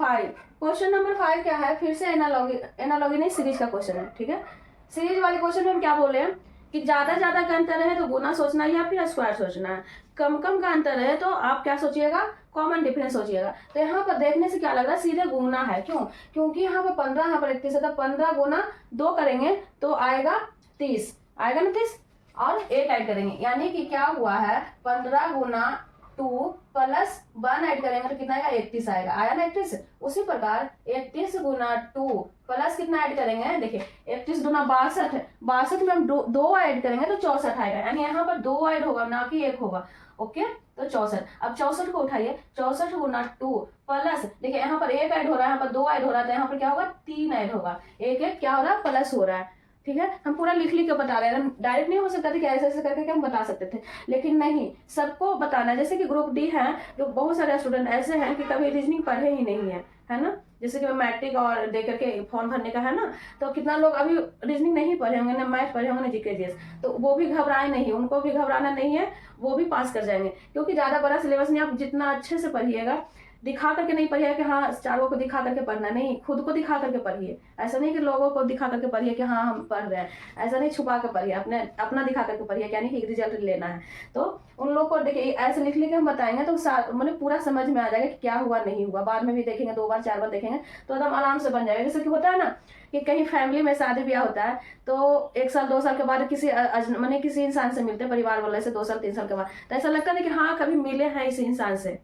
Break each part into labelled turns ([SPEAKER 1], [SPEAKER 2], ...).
[SPEAKER 1] 5। Question number 5 क्या है, फिर से एनालॉगी नहीं सीरीज का क्वेश्चन है, ठीक है। सीरीज वाले क्वेश्चन में हम क्या बोले हैं कि ज्यादा ज्यादा का अंतर है तो गुना सोचना है या फिर स्क्वायर सोचना है, कम कम का अंतर है तो आप क्या सोचिएगा, कॉमन डिफरेंस सोचिएगा। तो यहाँ पर देखने से क्या लग रहा है, सीधे गुना है। क्यों? क्योंकि यहाँ पर 15, यहाँ पर 31 है, तो 15 गुना 2 करेंगे तो आएगा 30, आएगा ना 30, और 8 ऐड करेंगे, यानी कि क्या हुआ है 15 गुना 2 प्लस 1 ऐड करेंगे तो कितना आएगा 31 आएगा, आया ना 31। उसी प्रकार 31 गुना 2 प्लस कितना ऐड करेंगे, देखिए 31 गुना 62 है, 62 में हम दो ऐड करेंगे तो 64 आएगा, यानी यहाँ पर 2 ऐड होगा ना कि 1 होगा। ओके, तो 64। अब 64 को उठाइए, 64 गुना 2 प्लस, देखिए यहाँ पर 1 ऐड हो रहा है, यहाँ पर 2 ऐड हो रहा है, तो यहाँ पर क्या होगा 3 ऐड होगा, एक क्या हो रहा है प्लस हो रहा है, ठीक है। हम पूरा लिख के बता रहे हैं, डायरेक्ट नहीं हो सकता था कि ऐसे ऐसे करके हम बता सकते थे, लेकिन नहीं, सबको बताना है। जैसे कि ग्रुप डी है, जो बहुत सारे स्टूडेंट ऐसे हैं कि कभी रीजनिंग पढ़े ही नहीं है ना। जैसे कि मैट्रिक और दे करके फॉर्म भरने का है ना, तो कितना लोग अभी रीजनिंग नहीं पढ़े होंगे, ना मैथ पढ़े होंगे, ना जीके जीएस, तो वो भी घबराए नहीं, उनको भी घबराना नहीं है, वो भी पास कर जाएंगे। क्योंकि ज्यादा बड़ा सिलेबस नहीं, आप जितना अच्छे से पढ़िएगा, दिखा करके नहीं पढ़िए कि हाँ चारों को दिखा करके पढ़ना, नहीं, खुद को दिखा करके पढ़िए। ऐसा नहीं कि लोगों को दिखा करके पढ़िए कि हाँ हम पढ़ रहे हैं, ऐसा नहीं, छुपा कर पढ़िए, अपना दिखा करके पढ़िए, यानी कि रिजल्ट लेना है। तो उन लोग को देखिए ऐसे लिख के हम बताएंगे तो मतलब पूरा समझ में आ जाएगा कि क्या हुआ नहीं हुआ। बाद में भी देखेंगे, 2 बार 4 बार देखेंगे तो एकदम आराम से बन जाएगा। जैसे कि होता है ना कि कहीं फैमिली में शादी ब्याह होता है तो 1 साल 2 साल के बाद किसी इंसान से मिलते हैं, परिवार वाले से 2 साल 3 साल के बाद, तो ऐसा लगता है कि हाँ कभी मिले हैं इस इंसान से,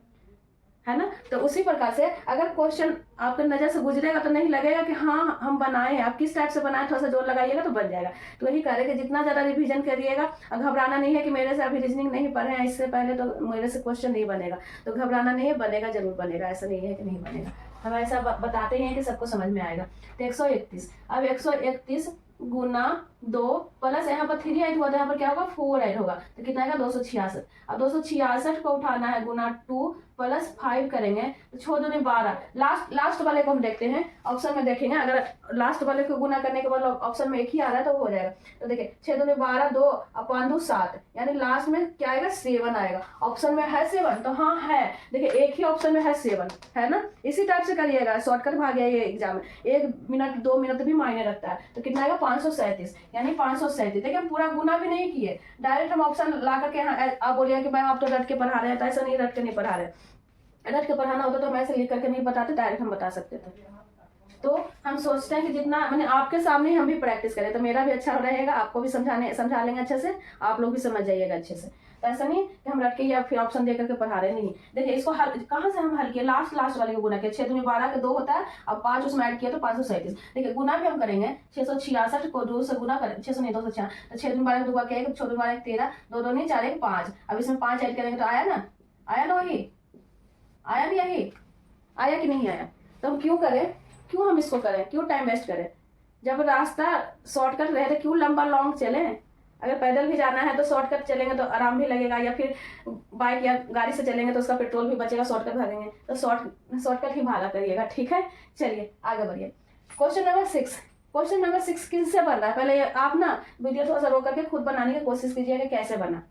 [SPEAKER 1] है ना। तो उसी प्रकार से अगर क्वेश्चन आपके नजर से गुजरेगा तो नहीं लगेगा कि हाँ हम बनाए हैं, आप किस टाइप से बनाए, थोड़ा सा जोर लगाइएगा तो बन जाएगा। तो वही कह रहे कि जितना ज्यादा रिवीजन करिएगा, घबराना नहीं है कि मेरे से अभी रीजनिंग नहीं पढ़े हैं इससे पहले तो मेरे से क्वेश्चन नहीं बनेगा, तो घबराना नहीं है, बनेगा, जरूर बनेगा, ऐसा नहीं है कि नहीं बनेगा। हम ऐसा बताते हैं कि सबको समझ में आएगा। तो 131, अब 131 गुना 2 प्लस यहाँ पर 3 ऐड हुआ था, यहाँ पर क्या होगा 4 ऐड होगा, तो कितना आएगा 266। अब 266 को उठाना है, गुना 2 प्लस 5 करेंगे तो 6 दूनी 12। लास्ट वाले को हम देखते हैं, ऑप्शन में देखेंगे, अगर लास्ट वाले को गुना करने के बाद ऑप्शन में एक ही आ रहा है तो वो हो जाएगा। तो देखिए 6 दूनी 12, 2 अपान 2 7, यानी लास्ट में क्या आएगा 7 आएगा। ऑप्शन में है 7, तो हाँ है, देखिए एक ही ऑप्शन में है 7, है ना। इसी टाइप से करिएगा, शॉर्टकट भाग गया ये एग्जाम में, 1 मिनट 2 मिनट भी मायने रखता है। तो कितना आएगा 537, यानी 537। देखिए हम पूरा गुना भी नहीं किए, डायरेक्ट हम ऑप्शन ला करके, हाँ आप बोलिए कि मैम आप तो रट के पढ़ा रहे हैं, तो ऐसा नहीं, रट के नहीं पढ़ा रहे, रट के पढ़ाना होता तो हम ऐसे लिख करके नहीं बताते, डायरेक्ट हम बता सकते थे। तो हम सोचते हैं कि जितना मैंने आपके सामने हम भी प्रैक्टिस करें तो मेरा भी अच्छा रहेगा, आपको भी समझा लेंगे अच्छे से, आप लोग भी समझ जाइएगा अच्छे से। तो ऐसा नहीं कि हम रट के या फिर ऑप्शन दे करके पढ़ा रहे, नहीं। देखिए इसको हल कहाँ से हम हल किए, लास्ट वाले को गुना किया, 6 दूनी 12 के 2 होता है, अब 5 उसमें ऐड किया तो 537। देखिए गुना भी हम करेंगे, 666 को 2 से गुना करें, 600 नहीं 266, तो 6 दूनी 12 2 बार क्या, 6 दूनी 12 13, 2 2 नहीं 4 1 5, अब इसमें 5 ऐड करेंगे तो आया ना, वही आया नहीं, यही आया कि नहीं आया। तो हम क्यों करें, क्यों हम इसको करें, क्यों टाइम वेस्ट करें, जब रास्ता शॉर्टकट रहे तो क्यों लंबा लॉन्ग चले। अगर पैदल भी जाना है तो शॉर्टकट चलेंगे तो आराम भी लगेगा, या फिर बाइक या गाड़ी से चलेंगे तो उसका पेट्रोल भी बचेगा, शॉर्टकट भागेंगे तो शॉर्टकट ही भागा करिएगा, ठीक है। चलिए आगे बढ़िए। क्वेश्चन नंबर 6, क्वेश्चन नंबर 6 किससे बन रहा है, पहले आप ना वीडियो थोड़ा सा रोक करके खुद बनाने की कोशिश कीजिएगा कैसे बना।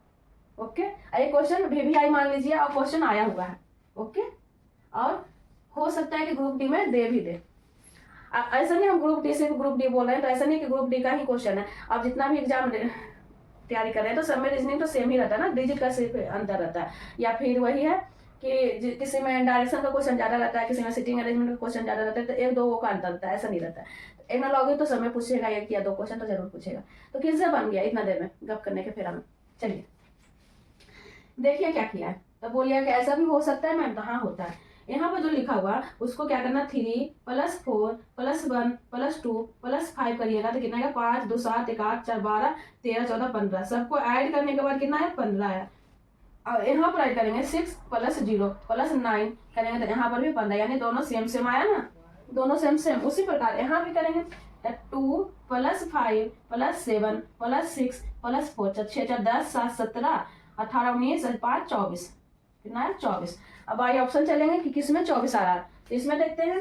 [SPEAKER 1] ओके, ये क्वेश्चन VVI मान लीजिए और क्वेश्चन आया हुआ है। ओके, और हो सकता है कि ग्रुप डी में दे भी दे, ऐसा नहीं हम ग्रुप डी से ग्रुप डी बोल रहे हैं, तो ऐसा नहीं कि ग्रुप डी का ही क्वेश्चन है। आप जितना भी एग्जाम तैयारी कर रहे हैं तो सब में रीजनिंग तो सेम ही रहता है ना, डिजिट का सिर्फ अंतर रहता है, या फिर वही है कि किसी में डायरेक्शन का क्वेश्चन ज्यादा रहता है, किसी में सिटिंग अरेंजमेंट का क्वेश्चन ज्यादा रहता है, तो 1-2 का अंतर रहता है, ऐसा नहीं रहता है। एनालॉजी तो सब में पूछेगा, 1 या 2 क्वेश्चन तो जरूर पूछेगा। तो किससे बन गया इतना देर में गप करने के फेरा में। चलिए देखिए क्या किया है, तो बोलिए कि ऐसा भी हो सकता है मैम, तो हाँ होता है। यहाँ पर जो लिखा हुआ उसको क्या करना, 3 + 4 + 1 + 2 + 5 करिएगा तो कितना आएगा 5 2 7 1 8 4 12 13 14 15, सबको ऐड करने के बाद कितना है 15 है। और यहाँ पर ऐड करेंगे 6 + 0 + 9 करेंगे तो यहाँ पर भी 15, यानी दोनों सेम आया ना, दोनों सेम। उसी प्रकार यहाँ भी करेंगे 2 + 5 + 7 + 6 + 4, 6 4 10 7 17 18 19 5 24, कितना है 24। अब आइए ऑप्शन चलेंगे कि किसमें 24 आ रहा है, तो इसमें देखते हैं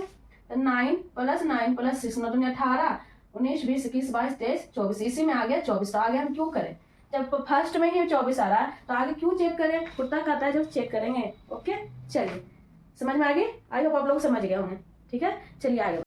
[SPEAKER 1] 9 + 9 + 6 9 दूनी 18 19 20 21 22 23 24, इसी में आ गया 24। तो आगे हम क्यों करें, जब फर्स्ट में ही 24 आ रहा है तो आगे क्यों चेक करें, कुत्ता खाता है जब चेक करेंगे। ओके, चलिए समझ में आ गई, आई होप आप लोग समझ गए होंगे। ठीक है, चलिए आगे।